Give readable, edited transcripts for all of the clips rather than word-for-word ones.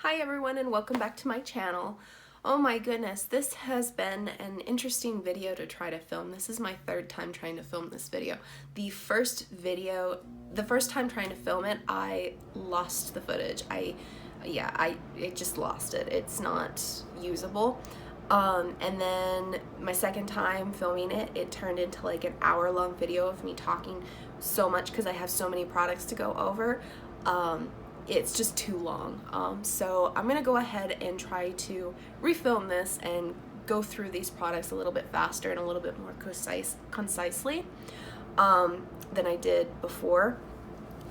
Hi everyone and welcome back to my channel. Oh my goodness, this has been an interesting video to try to film. This is my third time trying to film this video. The first time trying to film it, I lost the footage. I just lost it. It's not usable. And then my second time filming it, it turned into like an hour-long video of me talking so much because I have so many products to go over. It's just too long. So I'm gonna go ahead and try to refilm this and go through these products a little bit faster and a little bit more concisely than I did before.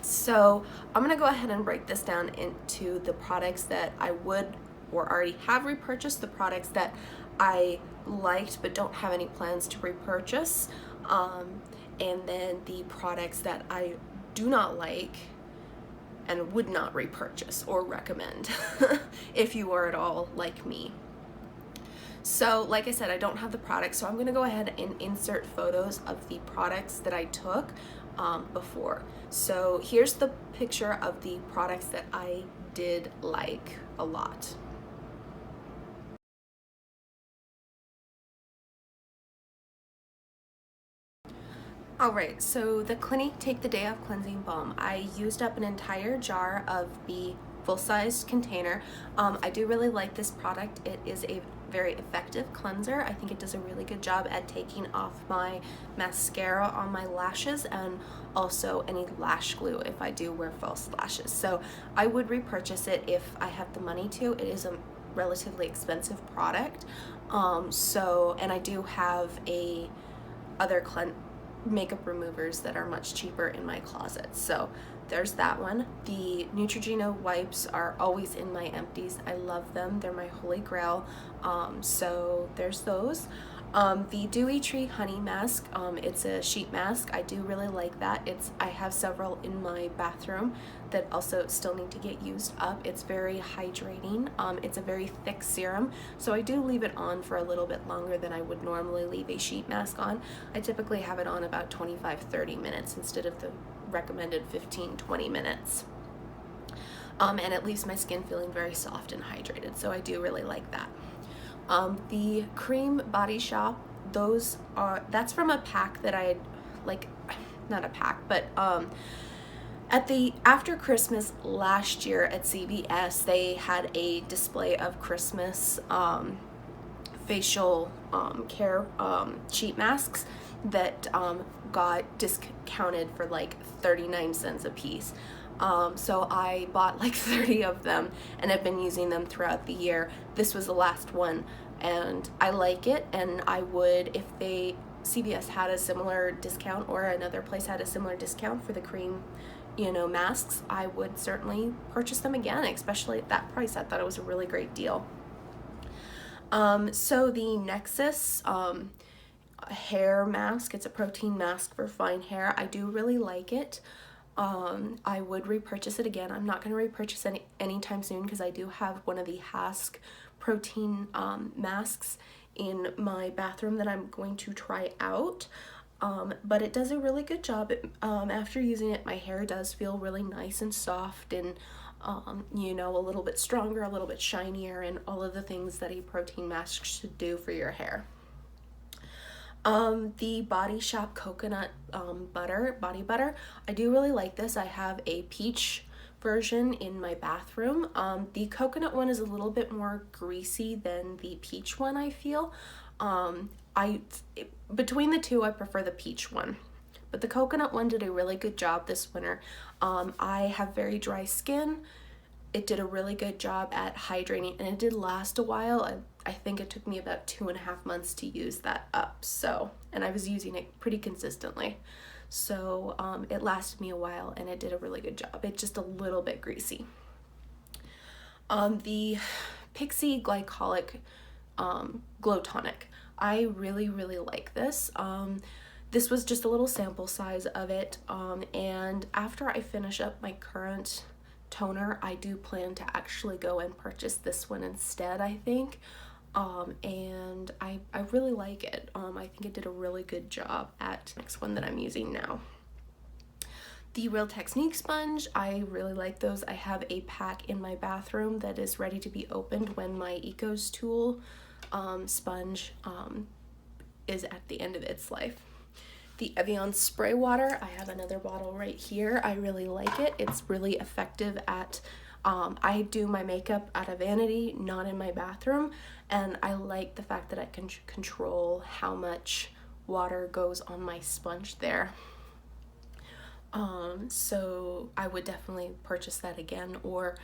So I'm gonna go ahead and break this down into the products that I would or already have repurchased, the products that I liked but don't have any plans to repurchase, and then the products that I do not like and would not repurchase or recommend if you are at all like me. So like I said, I don't have the products, so I'm gonna go ahead and insert photos of the products that I took before. So here's the picture of the products that I did like a lot. Alright, so the Clinique Take the Day Off Cleansing Balm. I used up an entire jar of the full-sized container. I do really like this product. It is a very effective cleanser. I think it does a really good job at taking off my mascara on my lashes and also any lash glue if I do wear false lashes. So I would repurchase it if I have the money to. It is a relatively expensive product. And I do have other makeup removers that are much cheaper in my closet. So there's that one. The Neutrogena wipes are always in my empties. I love them. They're my holy grail. So there's those. The Dewy Tree Honey Mask, it's a sheet mask. I do really like that. I have several in my bathroom that also still need to get used up. It's very hydrating. It's a very thick serum, so I do leave it on for a little bit longer than I would normally leave a sheet mask on. I typically have it on about 25-30 minutes instead of the recommended 15-20 minutes. And it leaves my skin feeling very soft and hydrated, so I do really like that. The Cream Body Shop, that's from a pack that I like, not a pack, but after Christmas last year at CVS, they had a display of Christmas facial care sheet masks that got discounted for like 39 cents a piece. So I bought like 30 of them and have been using them throughout the year. This was the last one and I like it, and I would, if CVS had a similar discount or another place had a similar discount for the cream, masks, I would certainly purchase them again, especially at that price. I thought it was a really great deal. So the Nexus hair mask, it's a protein mask for fine hair. I do really like it. I would repurchase it again. I'm not going to repurchase anytime soon because I do have one of the Hask protein masks in my bathroom that I'm going to try out. But it does a really good job. After using it, my hair does feel really nice and soft and a little bit stronger, a little bit shinier, and all of the things that a protein mask should do for your hair. The Body Shop coconut body butter, I do really like this. I have a peach version in my bathroom. The coconut one is a little bit more greasy than the peach one, I feel. Between the two, I prefer the peach one, but the coconut one did a really good job this winter. I have very dry skin. It did a really good job at hydrating, and it did last a while. I think it took me about 2.5 months to use that up. And I was using it pretty consistently. So it lasted me a while and it did a really good job. It's just a little bit greasy. The Pixie Glycolic Glow Tonic. I really, really like this. This was just a little sample size of it. And after I finish up my current toner, I do plan to actually go and purchase this one instead, I think. And I really like it. I think it did a really good job at the next one that I'm using now. The Real Technique sponge, I really like those. I have a pack in my bathroom that is ready to be opened when my Ecos Tool sponge is at the end of its life. The Evian spray water, I have another bottle right here. I really like it. It's really effective at, I do my makeup at a vanity, not in my bathroom, and I like the fact that I can control how much water goes on my sponge there. So I would definitely purchase that again, or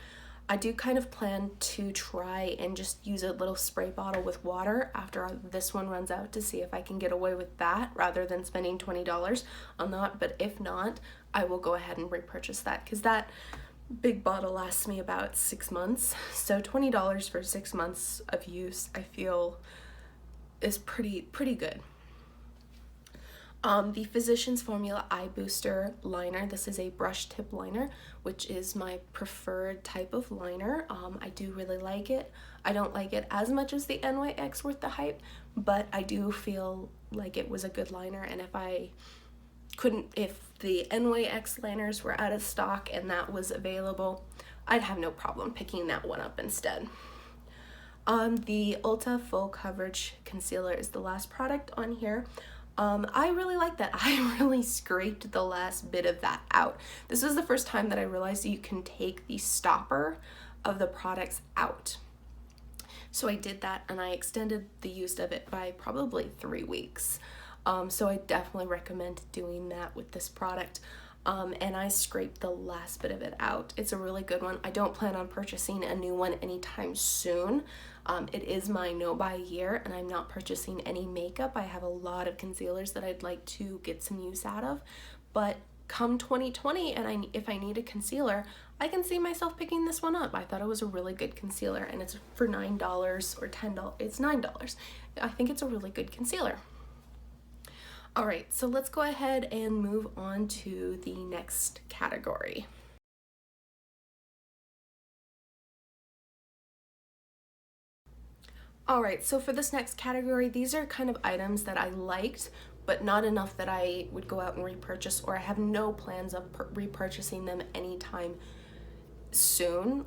I do kind of plan to try and just use a little spray bottle with water after this one runs out to see if I can get away with that rather than spending $20 on that. But if not, I will go ahead and repurchase that, because that big bottle lasts me about 6 months. So $20 for 6 months of use, I feel is pretty good. The Physicians Formula Eye Booster Liner. This is a brush tip liner, which is my preferred type of liner. I do really like it. I don't like it as much as the NYX Worth the Hype, but I do feel like it was a good liner, and if the NYX liners were out of stock and that was available, I'd have no problem picking that one up instead. The Ulta Full Coverage Concealer is the last product on here. I really like that. I really scraped the last bit of that out. This was the first time that I realized that you can take the stopper of the products out. So I did that, and I extended the use of it by probably 3 weeks. So I definitely recommend doing that with this product. And I scraped the last bit of it out. It's a really good one. I don't plan on purchasing a new one anytime soon. It is my no-buy year, and I'm not purchasing any makeup. I have a lot of concealers that I'd like to get some use out of, but come 2020, and if I need a concealer, I can see myself picking this one up. I thought it was a really good concealer, and it's for $9 or $10. It's $9. I think it's a really good concealer. All right, so let's go ahead and move on to the next category. All right, so for this next category, these are kind of items that I liked, but not enough that I would go out and repurchase, or I have no plans of repurchasing them anytime soon.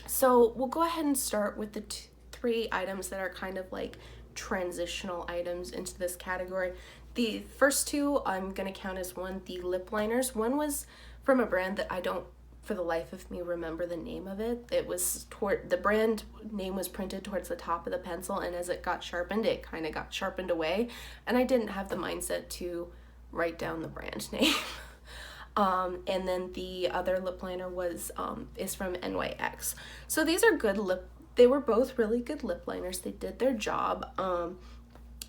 So we'll go ahead and start with the 3 items that are kind of like transitional items into this category. The first 2 I'm gonna count as the lip liners. One was from a brand that I don't for the life of me remember the name of it. It was the brand name was printed towards the top of the pencil, and as it got sharpened, it kind of got sharpened away, and I didn't have the mindset to write down the brand name. And then the other lip liner is from NYX. So these are they were both really good lip liners. They did their job.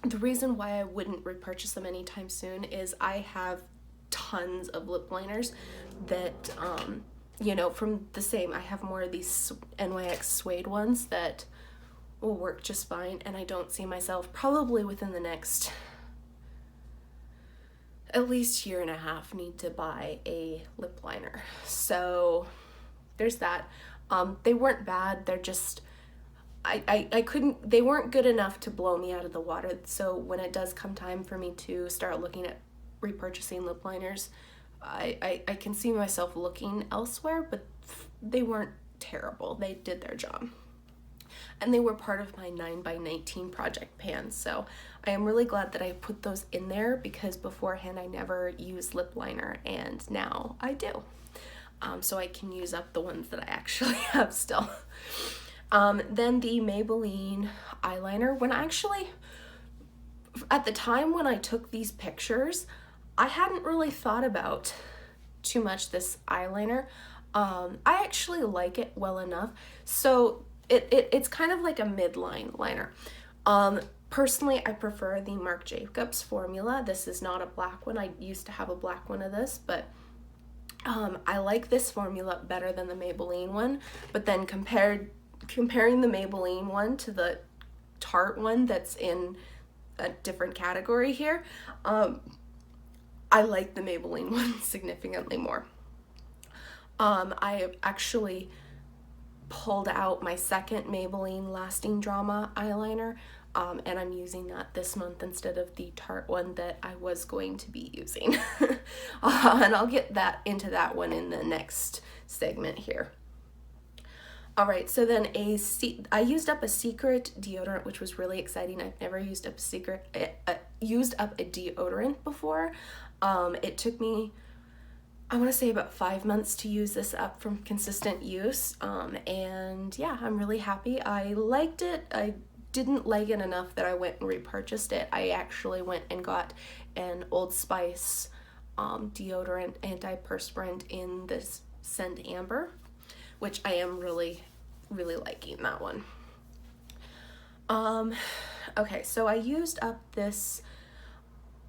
The reason why I wouldn't repurchase them anytime soon is I have tons of lip liners that from the same. I have more of these NYX suede ones that will work just fine, and I don't see myself probably within the next at least 1.5 years need to buy a lip liner. So there's that. They weren't bad. They're just they weren't good enough to blow me out of the water. So when it does come time for me to start looking at repurchasing lip liners, I can see myself looking elsewhere, but they weren't terrible. They did their job. And they were part of my 9x19 project pans. So I am really glad that I put those in there, because beforehand I never used lip liner, and now I do. So I can use up the ones that I actually have still. Then the Maybelline eyeliner. At the time when I took these pictures, I hadn't really thought about too much this eyeliner. I actually like it well enough. So it's kind of like a midline liner. Personally, I prefer the Marc Jacobs formula. This is not a black one. I used to have a black one of this, but I like this formula better than the Maybelline one. But then comparing the Maybelline one to the Tarte one that's in a different category here, I like the Maybelline one significantly more. I actually pulled out my second Maybelline Lasting Drama eyeliner, and I'm using that this month instead of the Tarte one that I was going to be using. And I'll get into that one in the next segment here. All right, so then I used up a Secret deodorant, which was really exciting. I've never used up a deodorant before. It took me, I want to say, about 5 months to use this up from consistent use. And yeah, I'm really happy. I liked it. I didn't like it enough that I went and repurchased it. I actually went and got an Old Spice deodorant antiperspirant in this scent Amber, which I am really, really liking that one. Okay, so I used up this,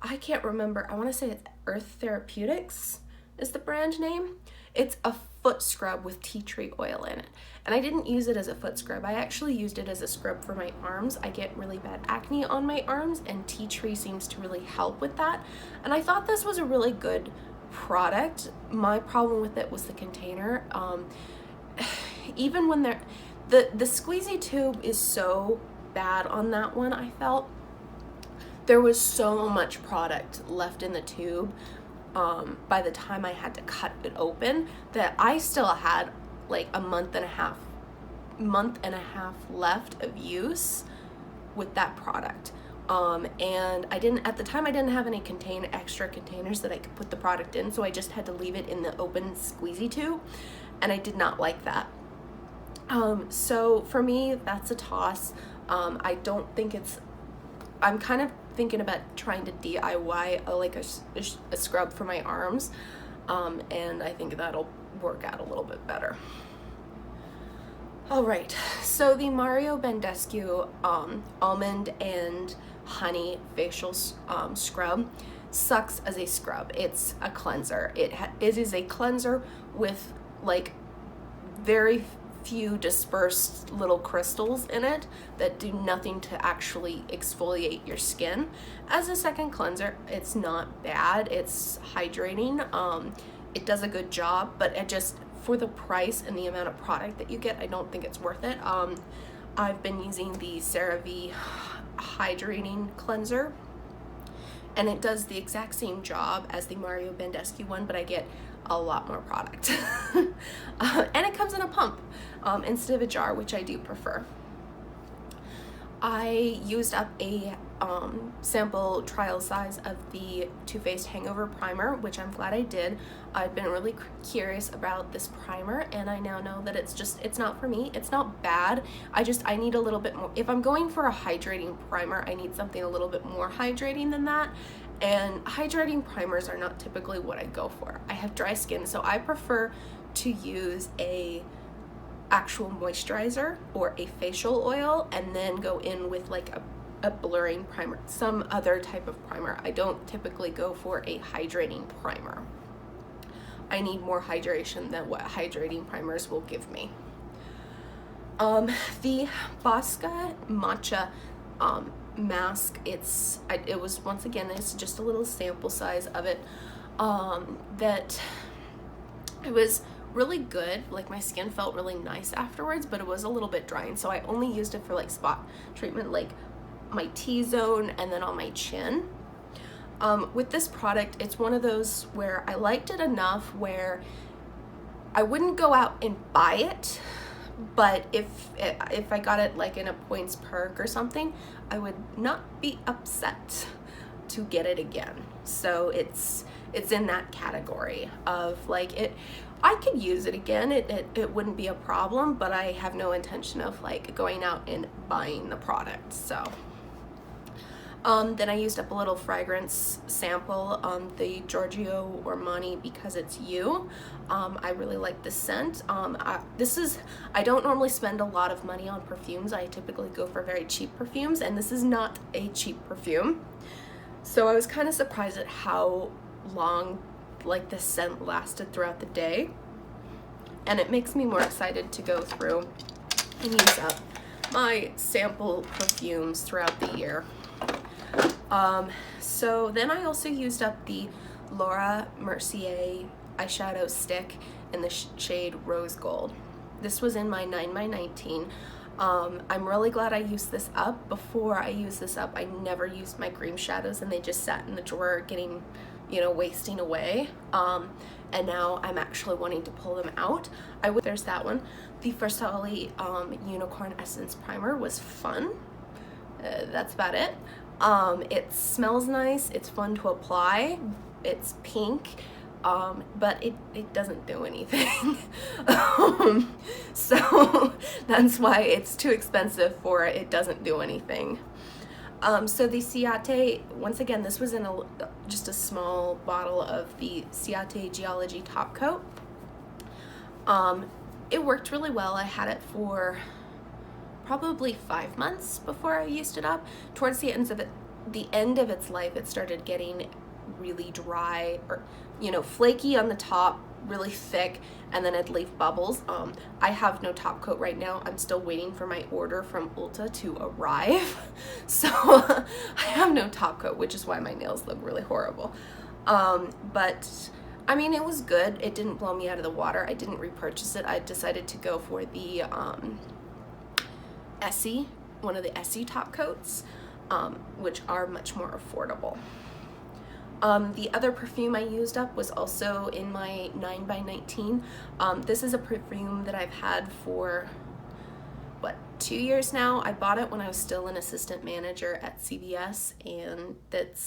I can't remember, I want to say it's Earth Therapeutics is the brand name. It's a foot scrub with tea tree oil in it. And I didn't use it as a foot scrub. I actually used it as a scrub for my arms. I get really bad acne on my arms, and tea tree seems to really help with that. And I thought this was a really good product. My problem with it was the container. Even when the squeezy tube is so bad on that one, I felt. There was so much product left in the tube by the time I had to cut it open that I still had like a month and a half left of use with that product. And at the time I didn't have any extra containers that I could put the product in, so I just had to leave it in the open squeezy tube, and I did not like that. So for me, that's a toss. I don't think I'm kind of thinking about trying to DIY a scrub for my arms, and I think that'll work out a little bit better. All right, so the Mario Bandescu almond and honey facial scrub sucks as a scrub. It's a cleanser. It is a cleanser with like very few dispersed little crystals in it that do nothing to actually exfoliate your skin. As a second cleanser, it's not bad. It's hydrating. It does a good job, but it just, for the price and the amount of product that you get, I don't think it's worth it. I've been using the CeraVe hydrating cleanser, and it does the exact same job as the Mario Bandescu one, but I get a lot more product. And it comes in a pump instead of a jar, which I do prefer. I used up a sample trial size of the Too Faced Hangover Primer, which I'm glad I did. I've been really curious about this primer, and I now know that it's not for me. It's not bad. I need a little bit more. If I'm going for a hydrating primer, I need something a little bit more hydrating than that. And hydrating primers are not typically what I go for. I have dry skin, so I prefer to use a actual moisturizer or a facial oil and then go in with like a blurring primer, some other type of primer. I don't typically go for a hydrating primer. I need more hydration than what hydrating primers will give me. The Bosca Matcha mask, it was, once again, it's just a little sample size of it, that it was really good. Like, my skin felt really nice afterwards, but it was a little bit drying, so I only used it for like spot treatment, like my T-zone and then on my chin. With this product, it's one of those where I liked it enough where I wouldn't go out and buy it, but if I got it like in a points perk or something, I would not be upset to get it again. So it's in that category of like, I could use it again. It wouldn't be a problem, but I have no intention of like going out and buying the product. So then I used up a little fragrance sample, the Giorgio Armani Because It's You. I really like the scent. I don't normally spend a lot of money on perfumes. I typically go for very cheap perfumes, and this is not a cheap perfume. So I was kind of surprised at how long like the scent lasted throughout the day, and it makes me more excited to go through and use up my sample perfumes throughout the year. So then I also used up the Laura Mercier eyeshadow stick in the shade Rose Gold. This was in my 9x19. I'm really glad I used this up. Before I used this up, I never used my cream shadows and they just sat in the drawer getting, wasting away. And now I'm actually wanting to pull them out. There's that one. The Versali Unicorn Essence Primer was fun. That's about it. It smells nice, it's fun to apply, it's pink, but it doesn't do anything. So that's why it's too expensive for it. It doesn't do anything. So the Ciate, once again, this was in just a small bottle of the Ciate Geology Top Coat. It worked really well. I had it for probably 5 months before I used it up. Towards the end of its life, it started getting really dry, or flaky on the top, really thick, and then it'd leave bubbles. I have no top coat right now. I'm still waiting for my order from Ulta to arrive. So I have no top coat, which is why my nails look really horrible. But I mean, it was good. It didn't blow me out of the water. I didn't repurchase it. I decided to go for the Essie, one of the Essie top coats, which are much more affordable. The other perfume I used up was also in my 9x19. This is a perfume that I've had for, 2 years now. I bought it when I was still an assistant manager at CVS, and it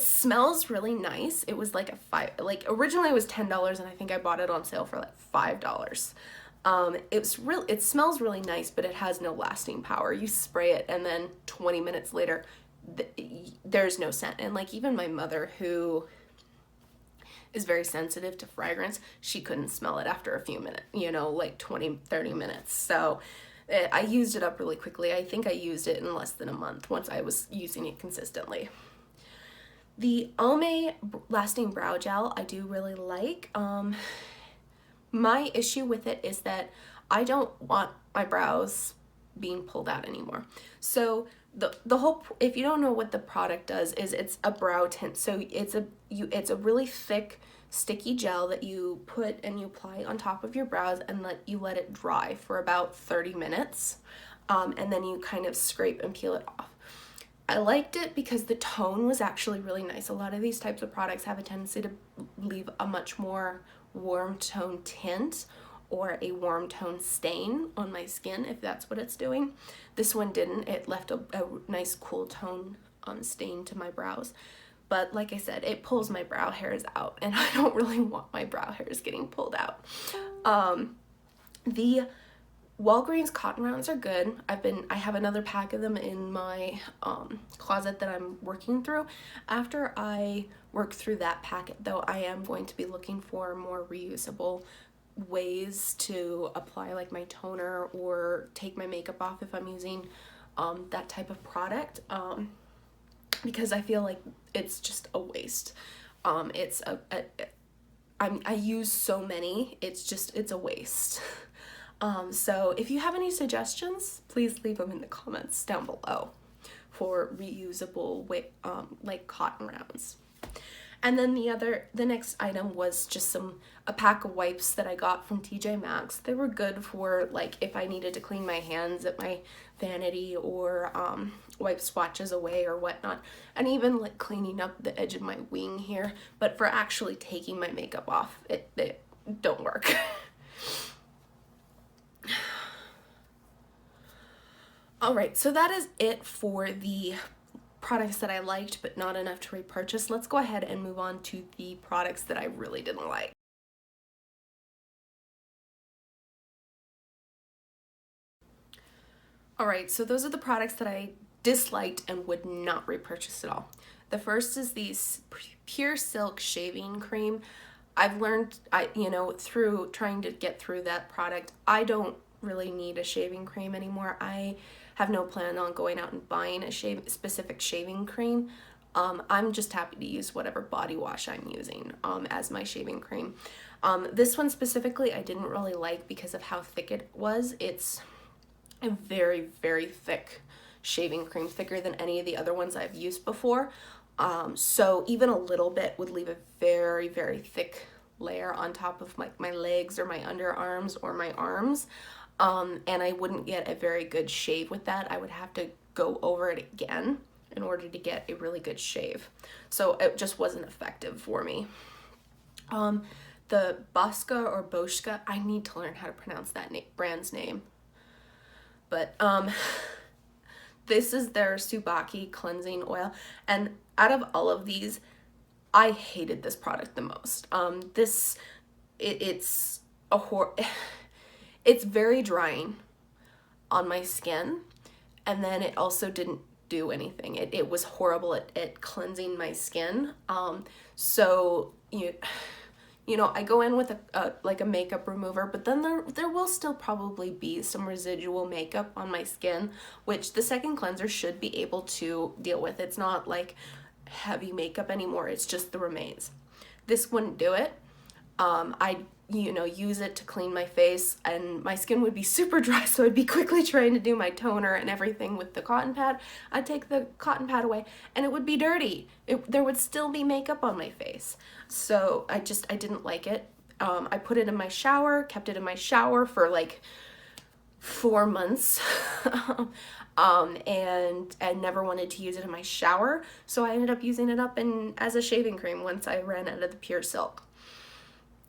smells really nice. It was originally it was $10, and I think I bought it on sale for $5. It smells really nice, but it has no lasting power. You spray it and then 20 minutes later, there's no scent. And even my mother, who is very sensitive to fragrance, she couldn't smell it after a few minutes, 20, 30 minutes. So I used it up really quickly. I think I used it in less than a month once I was using it consistently. The Almay Lasting Brow Gel I do really like. My issue with it is that I don't want my brows being pulled out anymore. So the whole, if you don't know what the product does, is it's a brow tint. So it's a really thick, sticky gel that you put and you apply on top of your brows and let it dry for about 30 minutes. And then you kind of scrape and peel it off. I liked it because the tone was actually really nice. A lot of these types of products have a tendency to leave a much more warm tone tint or a warm tone stain on my skin, if that's what it's doing. This one didn't. It left a nice cool tone stain to my brows. But like I said, it pulls my brow hairs out, and I don't really want my brow hairs getting pulled out. The Walgreens cotton rounds are good. I have another pack of them in my closet that I'm working through. After I work through that packet, though, I am going to be looking for more reusable ways to apply my toner or take my makeup off if I'm using that type of product, because I feel like it's just a waste. I use so many, it's a waste. So if you have any suggestions, please leave them in the comments down below for reusable cotton rounds. And then the next item was just a pack of wipes that I got from TJ Maxx. They were good for if I needed to clean my hands at my vanity or wipe swatches away or whatnot, and even cleaning up the edge of my wing here. But for actually taking my makeup off, they don't work. All right, so that is it for the products that I liked but not enough to repurchase. Let's go ahead and move on to the products that I really didn't like. All right, so those are the products that I disliked and would not repurchase at all. The first is the Pure Silk Shaving Cream. I've learned, through trying to get through that product, I don't really need a shaving cream anymore. I have no plan on going out and buying a specific shaving cream. I'm just happy to use whatever body wash I'm using as my shaving cream. This one specifically I didn't really like because of how thick it was. It's a very, very thick shaving cream, thicker than any of the other ones I've used before. So even a little bit would leave a very, very thick layer on top of my legs or my underarms or my arms. And I wouldn't get a very good shave with that. I would have to go over it again in order to get a really good shave. So it just wasn't effective for me. The Bosca or Boschka, I need to learn how to pronounce that brand's name. But this is their Subaki cleansing oil. And out of all of these, I hated this product the most. It's it's very drying on my skin, and then it also didn't do anything. It was horrible at cleansing my skin. So you know, I go in with a makeup remover, but then there will still probably be some residual makeup on my skin, which the second cleanser should be able to deal with. It's not like heavy makeup anymore, it's just the remains. This wouldn't do it. I use it to clean my face, and my skin would be super dry, so I'd be quickly trying to do my toner and everything with the cotton pad. I'd take the cotton pad away and it would be dirty. There would still be makeup on my face. So I didn't like it. I put it in my shower, kept it in my shower for like 4 months. And never wanted to use it in my shower, so I ended up using it up as a shaving cream once I ran out of the Pure Silk.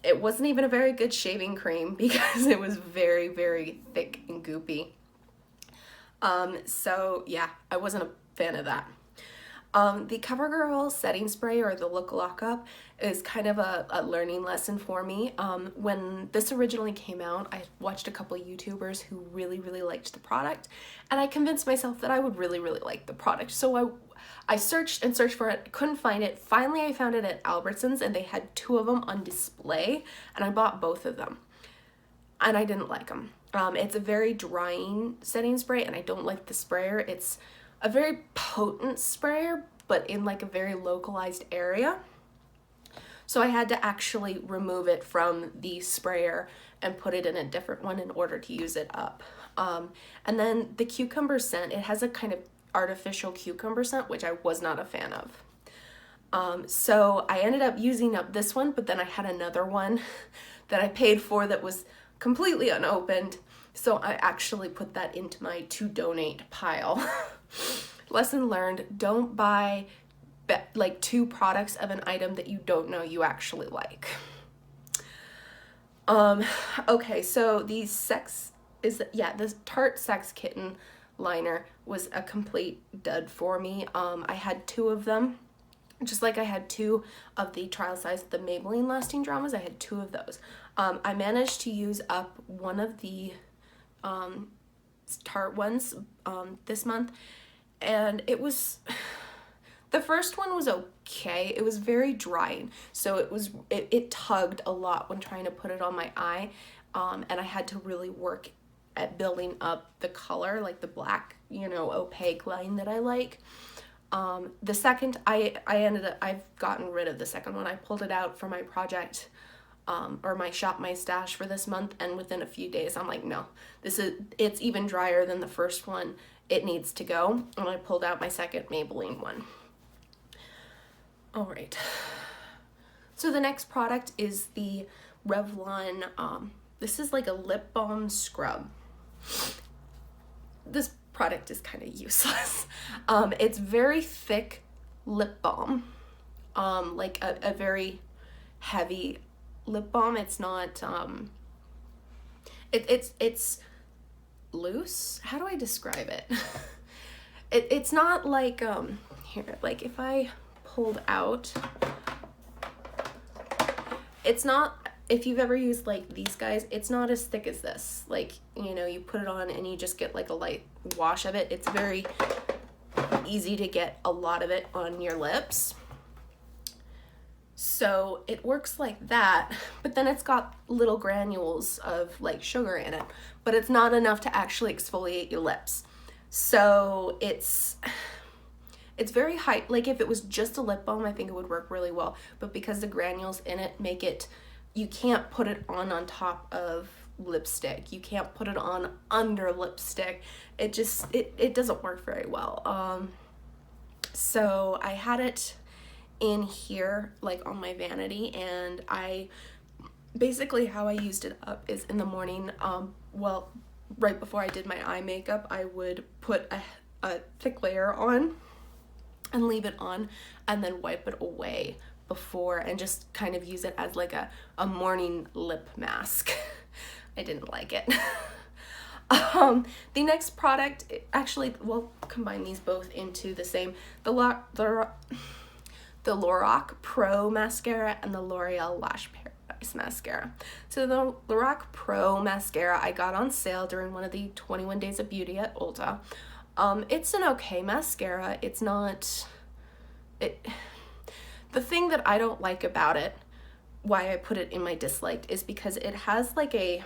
It wasn't even a very good shaving cream because it was very, very thick and goopy. So yeah, I wasn't a fan of that. The CoverGirl setting spray, or the Look Up, is kind of a learning lesson for me. When this originally came out, I watched a couple of YouTubers who really, really liked the product, and I convinced myself that I would really, really like the product. So I searched and searched for it, couldn't find it. Finally, I found it at Albertsons, and they had 2 of them on display, and I bought both of them, and I didn't like them. It's a very drying setting spray, and I don't like the sprayer. It's a very potent sprayer, but in like a very localized area. So I had to actually remove it from the sprayer and put it in a different one in order to use it up. And then the cucumber scent, it has a kind of artificial cucumber scent, which I was not a fan of. So I ended up using up this one, but then I had another one that I paid for that was completely unopened. So I actually put that into my to donate pile. Lesson learned, don't buy like 2 products of an item that you don't know you actually like. Okay, so the Tarte Sex Kitten liner was a complete dud for me. I had 2 of them. Just like I had 2 of the trial size, the Maybelline Lasting Dramas, I had 2 of those. I managed to use up one of the Tarte ones this month, and the first one was okay. It was very drying, so it tugged a lot when trying to put it on my eye, and I had to really work at building up the color, like the black, opaque line that I like. The second, I've gotten rid of the second one. I pulled it out for my project, or my Shop My Stash for this month, and within a few days I'm like, no, it's even drier than the first one. It needs to go. And I pulled out my second Maybelline one. All right. So the next product is the Revlon, this is like a lip balm scrub. This product is kind of useless. It's very thick lip balm, like a very heavy lip balm. It's not, it's loose. How do I describe it? It's not like, here, like if I pulled out, it's not, if you've ever used like these guys, it's not as thick as this. Like, you put it on and you just get like a light wash of it. It's very easy to get a lot of it on your lips. So it works like that, but then it's got little granules of like sugar in it, but it's not enough to actually exfoliate your lips. So it's very high. Like if it was just a lip balm, I think it would work really well, but because the granules in it make it, you can't put it on top of lipstick. You can't put it on under lipstick. It doesn't work very well. So I had it in here, like on my vanity, and I basically how I used it up is in the morning, well, right before I did my eye makeup, I would put a thick layer on and leave it on and then wipe it away before, and just kind of use it as like a morning lip mask. I didn't like it. The next product, actually, we'll combine these both into the same, the Lorac Pro Mascara and the L'Oreal Lash Paradise Mascara. So the Lorac Pro Mascara I got on sale during one of the 21 Days of Beauty at Ulta. It's an okay mascara. It's not... The thing that I don't like about it, why I put it in my disliked, is because it has like a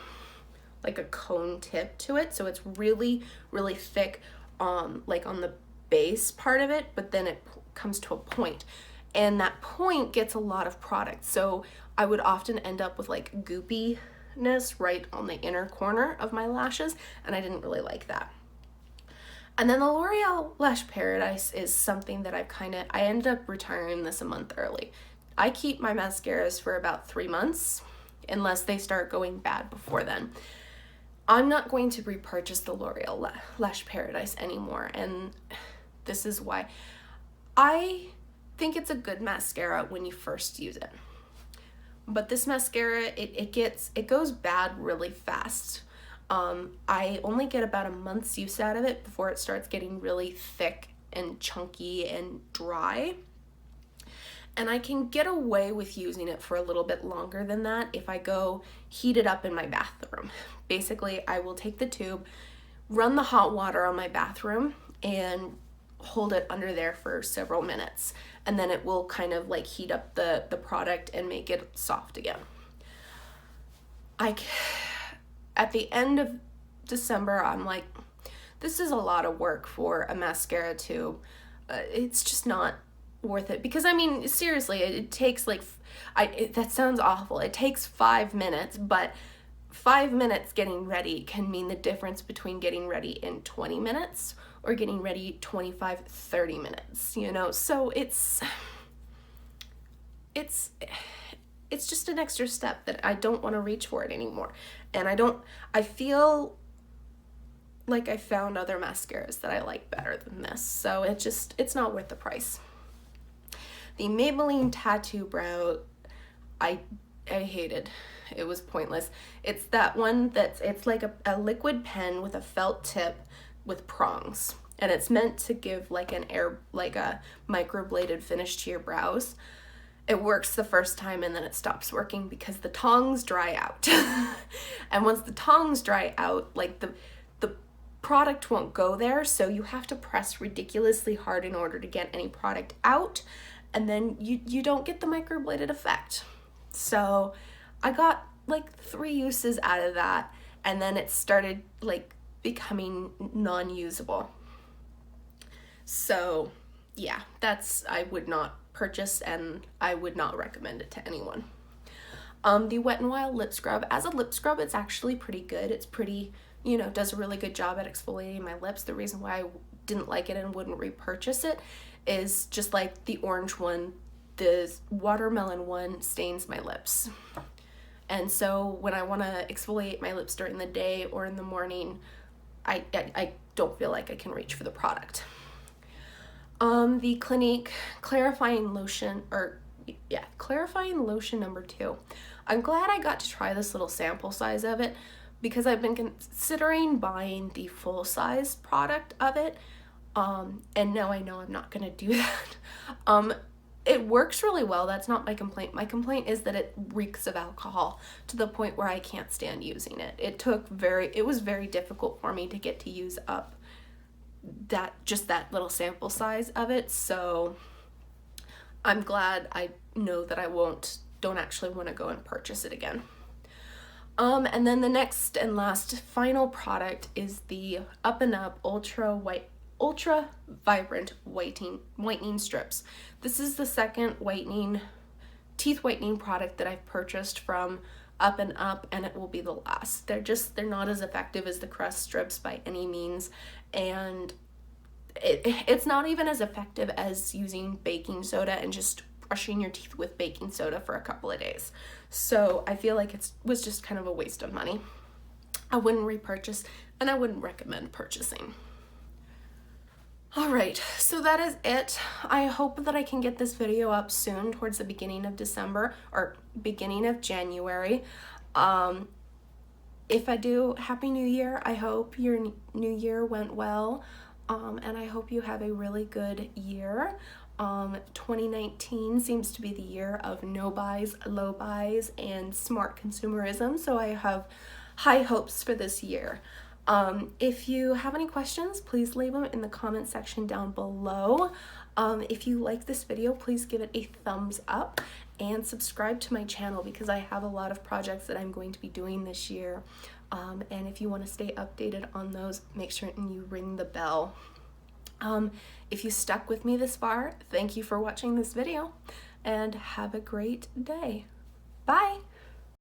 cone tip to it, so it's really, really thick, like on the base part of it, but then it comes to a point, and that point gets a lot of product, so I would often end up with like goopiness right on the inner corner of my lashes, and I didn't really like that. And then the L'Oreal Lash Paradise is something that I ended up retiring this a month early. I keep my mascaras for about 3 months, unless they start going bad before then. I'm not going to repurchase the L'Oreal Lash Paradise anymore, and this is why. I think it's a good mascara when you first use it. But this mascara, it goes bad really fast. I only get about a month's use out of it before it starts getting really thick and chunky and dry. And I can get away with using it for a little bit longer than that if I go heat it up in my bathroom. Basically, I will take the tube, run the hot water on my bathroom, and hold it under there for several minutes. And then it will kind of like heat up the product and make it soft again. At the end of December, I'm like, this is a lot of work for a mascara tube. It's just not worth it, because I mean, seriously, it takes like, that sounds awful. It takes 5 minutes, but 5 minutes getting ready can mean the difference between getting ready in 20 minutes or getting ready 25, 30 minutes, you know? So it's just an extra step that I don't want to reach for it anymore. And I feel like I found other mascaras that I like better than this. So it's not worth the price. The Maybelline Tattoo Brow, I hated. It was pointless. It's that one it's like a liquid pen with a felt tip with prongs. And it's meant to give like a microbladed finish to your brows. It works the first time and then it stops working because the tongs dry out. And once the tongs dry out, like the product won't go there, so you have to press ridiculously hard in order to get any product out, and then you don't get the microbladed effect. So I got like 3 uses out of that, and then it started like becoming non-usable. So yeah, I would not purchase, and I would not recommend it to anyone. The Wet n Wild lip scrub, as a lip scrub, it's actually pretty good. It's pretty, does a really good job at exfoliating my lips. The reason why I didn't like it and wouldn't repurchase it is just like the orange one, the watermelon one stains my lips. And so when I want to exfoliate my lips during the day or in the morning, I don't feel like I can reach for the product. The Clinique clarifying lotion number 2. I'm glad I got to try this little sample size of it, because I've been considering buying the full size product of it, and now I know I'm not gonna do that. It works really well. That's not my complaint. My complaint is that it reeks of alcohol to the point where I can't stand using it. It was very difficult for me to get to use up that little sample size of it, so I'm glad I know that I don't actually want to go and purchase it again. And then the next and last final product is the Up and Up Ultra Vibrant Whitening Strips. This is the second teeth whitening product that I've purchased from Up and Up, and it will be the last. They're not as effective as the Crest strips by any means, and it's not even as effective as using baking soda and just brushing your teeth with baking soda for a couple of days. So I feel like it was just kind of a waste of money. I wouldn't repurchase, and I wouldn't recommend purchasing. All right, so that is it. I hope that I can get this video up soon, towards the beginning of December or beginning of January. If I do, Happy New Year. I hope your new year went well, and I hope you have a really good year. 2019 seems to be the year of no buys, low buys, and smart consumerism, so I have high hopes for this year. If you have any questions, please leave them in the comment section down below. If you like this video, please give it a thumbs up and subscribe to my channel, because I have a lot of projects that I'm going to be doing this year. And if you want to stay updated on those, make sure and you ring the bell. If you stuck with me this far, thank you for watching this video, and have a great day. Bye!